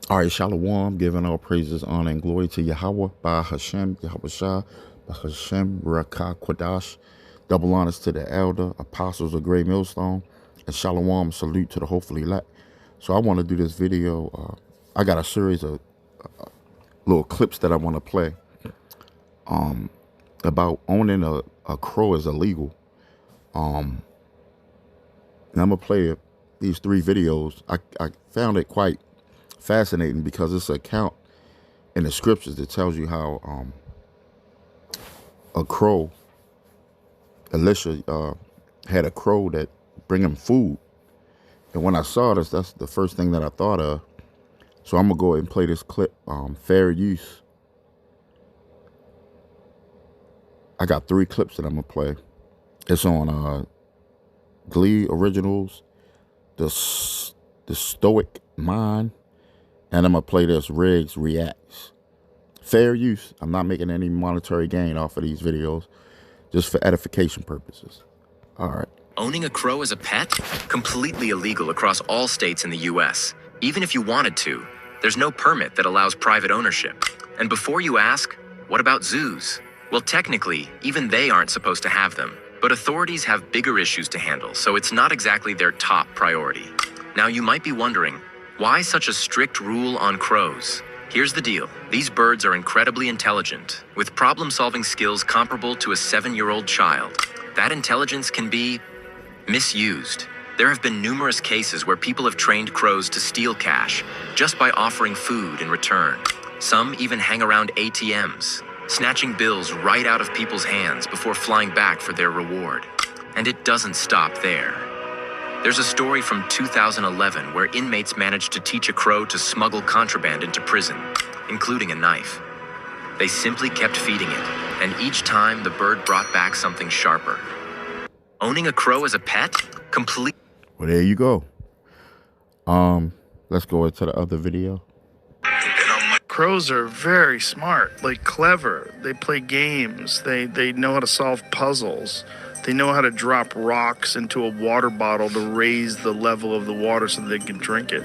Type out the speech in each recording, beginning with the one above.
All right, Shalom, giving all praises, honor, and glory to Yahweh, by Hashem, Yahweh Shah, by Hashem, Rakah Kwadash. Double honors to the elder, apostles of Great Millstone, and Shalom, salute to the hopefully elect. So I want to do this video. I got a series of little clips that I want to play about owning a crow is illegal. And I'm going to play these 3 videos. I found it quite fascinating because it's an account in the scriptures that tells you how a crow, Elisha had a crow that bring him food. And when I saw this, that's the first thing that I thought of. So I'm going to go ahead and play this clip, fair use. I got 3 clips that I'm going to play. It's on Glee Originals, the Stoic Mind, and I'm going to play this Riggs Reacts. Fair use. I'm not making any monetary gain off of these videos, just for edification purposes. All right. Owning a crow as a pet? Completely illegal across all states in the U.S. Even if you wanted to, there's no permit that allows private ownership. And before you ask, what about zoos? Well, technically, even they aren't supposed to have them. But authorities have bigger issues to handle, so it's not exactly their top priority. Now, you might be wondering, why such a strict rule on crows? Here's the deal. These birds are incredibly intelligent, with problem-solving skills comparable to a 7-year-old child. That intelligence can be misused. There have been numerous cases where people have trained crows to steal cash just by offering food in return. Some even hang around ATMs, snatching bills right out of people's hands before flying back for their reward. And it doesn't stop there. There's a story from 2011 where inmates managed to teach a crow to smuggle contraband into prison, including a knife. They simply kept feeding it, and each time the bird brought back something sharper. Owning a crow as a pet? Complete. Well, there you go. Let's go into the other video. Crows are very smart, like clever. They play games. They know how to solve puzzles. They know how to drop rocks into a water bottle to raise the level of the water so they can drink it.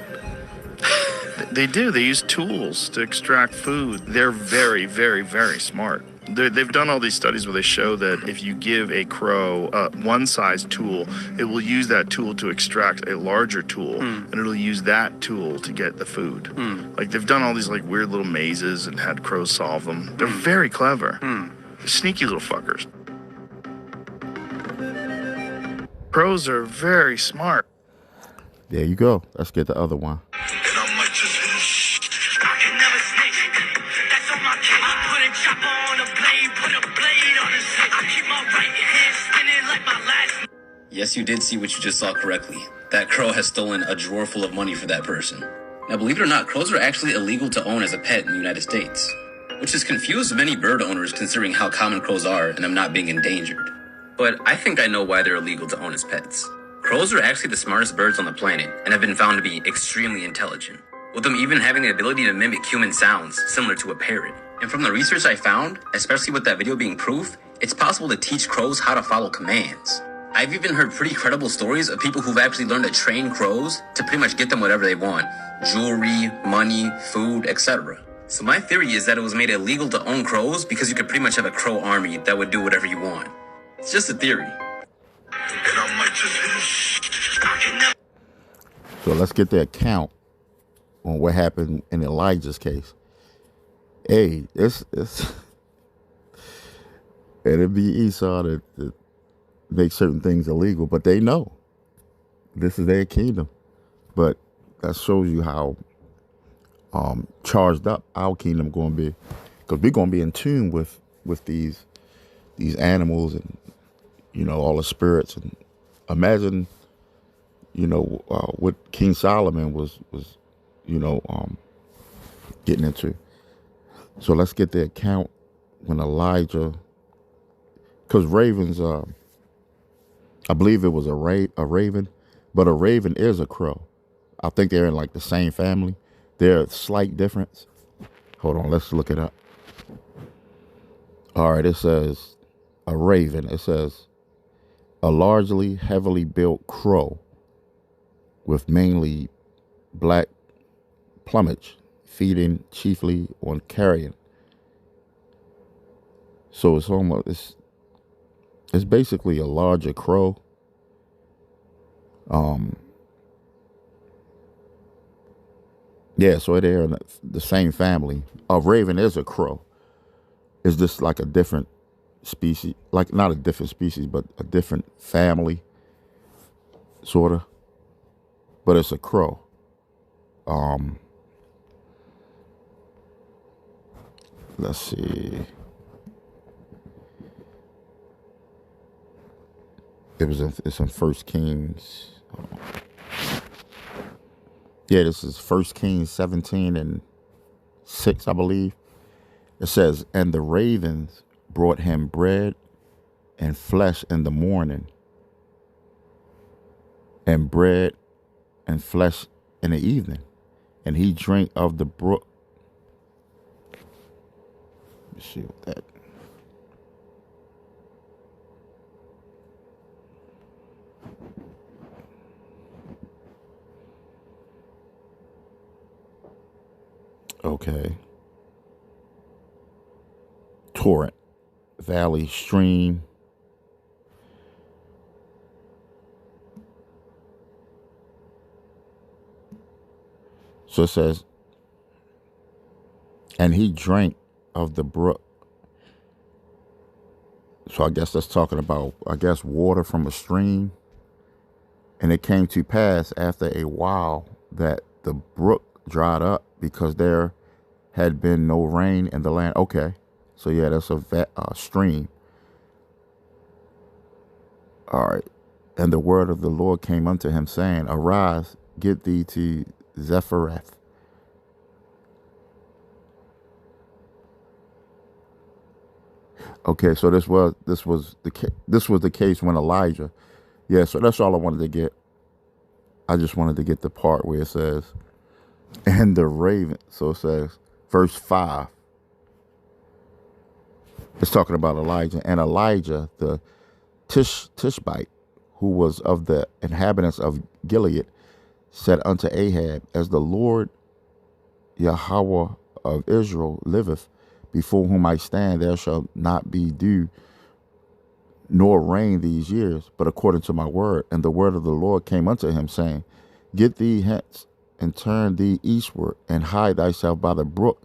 They do. They use tools to extract food. They're very, very, very smart. They've done all these studies where they show that if you give a crow one size tool, it will use that tool to extract a larger tool, and it'll use that tool to get the food. Like they've done all these like weird little mazes and had crows solve them. They're very clever. Sneaky little fuckers. Crows are very smart. There you go. Let's get the other one. Yes, you did see what you just saw correctly. That crow has stolen a drawer full of money for that person. Now, believe it or not, crows are actually illegal to own as a pet in the United States, which has confused many bird owners considering how common crows are and them not being endangered. But I think I know why they're illegal to own as pets. Crows are actually the smartest birds on the planet and have been found to be extremely intelligent, with them even having the ability to mimic human sounds similar to a parrot. And from the research I found, especially with that video being proof, it's possible to teach crows how to follow commands. I've even heard pretty credible stories of people who've actually learned to train crows to pretty much get them whatever they want. Jewelry, money, food, etc. So my theory is that it was made illegal to own crows because you could pretty much have a crow army that would do whatever you want. It's just a theory. So let's get the account on what happened in Elijah's case. Hey, it's it'd be Esau that make certain things illegal, but they know this is their kingdom. But that shows you how charged up our kingdom going to be, because we're going to be in tune with these animals and all the spirits. And imagine what King Solomon was getting into. So let's get the account when Elijah, because ravens, I believe it was a raven, but a raven is a crow. I think they're in like the same family. They're a slight difference. Hold on, let's look it up. All right, it says a raven. It says a largely heavily built crow with mainly black plumage. feeding chiefly on carrion. So it's basically a larger crow. Yeah, so they're in the same family. A raven is a crow. It's just like a different species, like not a different species, but a different family, sort of. But it's a crow. Let's see. It's in First Kings. Yeah, this is First Kings 17:6, I believe. It says, and the ravens brought him bread and flesh in the morning, and bread and flesh in the evening, and he drank of the brook. Let me see what that. Okay. Torrent, valley, stream. So it says, and he drank of the brook. So I guess that's talking about, water from a stream. And it came to pass after a while that the brook dried up because there had been no rain in the land. Okay. So yeah, that's a stream. All right. And the word of the Lord came unto him, saying, arise, get thee to Zephareth. Okay, so this was the case when Elijah. Yeah, so that's all I wanted to get. I just wanted to get the part where it says, and the raven. So it says, verse 5. It's talking about Elijah. And Elijah, the Tishbite, who was of the inhabitants of Gilead, said unto Ahab, as the Lord Yahweh of Israel liveth, before whom I stand, there shall not be dew nor rain these years, but according to my word. And the word of the Lord came unto him, saying, get thee hence, and turn thee eastward, and hide thyself by the brook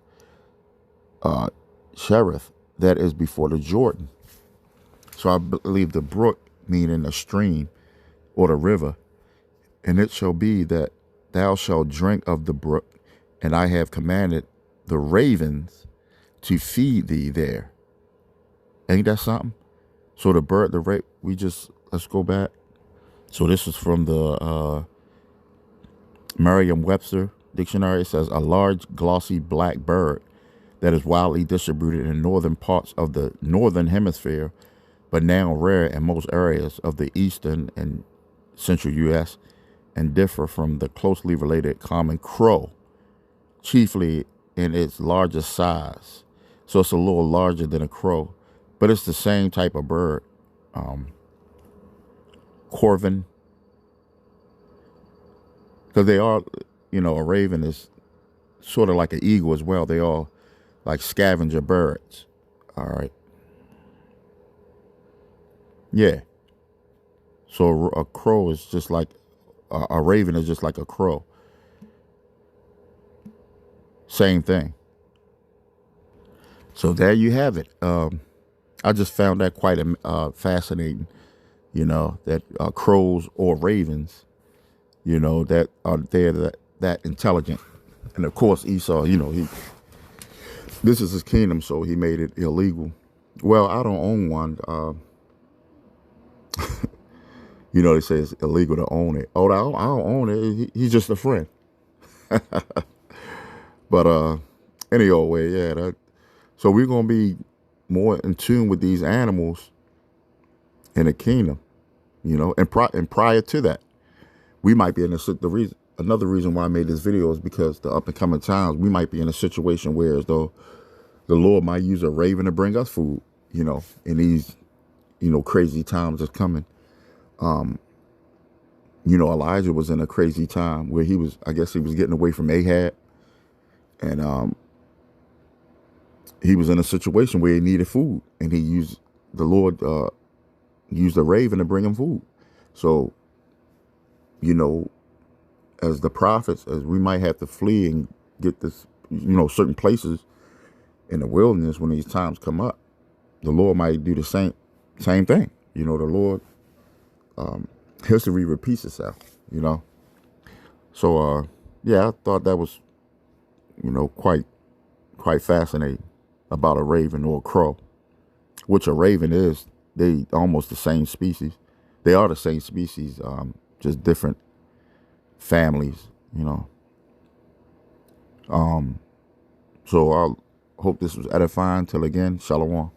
Cherith, that is before the Jordan. So I believe the brook meaning a stream or the river. And it shall be that thou shalt drink of the brook, and I have commanded the ravens to feed thee there. Ain't that something? So let's go back. So this is from the Merriam-Webster dictionary. It says, a large, glossy black bird that is widely distributed in northern parts of the northern hemisphere, but now rare in most areas of the eastern and central U.S., and differ from the closely related common crow, chiefly in its largest size. So it's a little larger than a crow, but it's the same type of bird. Corvin, because they are, a raven is sort of like an eagle as well. They all like scavenger birds. All right. Yeah. So a crow is just like, a raven is just like a crow. Same thing. So there you have it. I just found that quite fascinating, that crows or ravens, that are there that intelligent. And of course, Esau, this is his kingdom, so he made it illegal. Well, I don't own one. They say it's illegal to own it. Oh, I don't own it. He's just a friend. But any old way, yeah. So we're gonna be more in tune with these animals in the kingdom, and prior to that, we might be in another reason why I made this video is because the up and coming times we might be in a situation where as though the Lord might use a raven to bring us food, in these, crazy times that's coming. Elijah was in a crazy time where he was getting away from Ahab. And he was in a situation where he needed food, and the Lord used a raven to bring him food. So, you know, as the prophets, as we might have to flee and get this, certain places in the wilderness when these times come up, the Lord might do the same thing. The Lord, history repeats itself, So, yeah, I thought that was, quite fascinating about a raven or a crow, which a raven is. They almost the same species. They are the same species, just different families, So I hope this was edifying. Till again, shalom.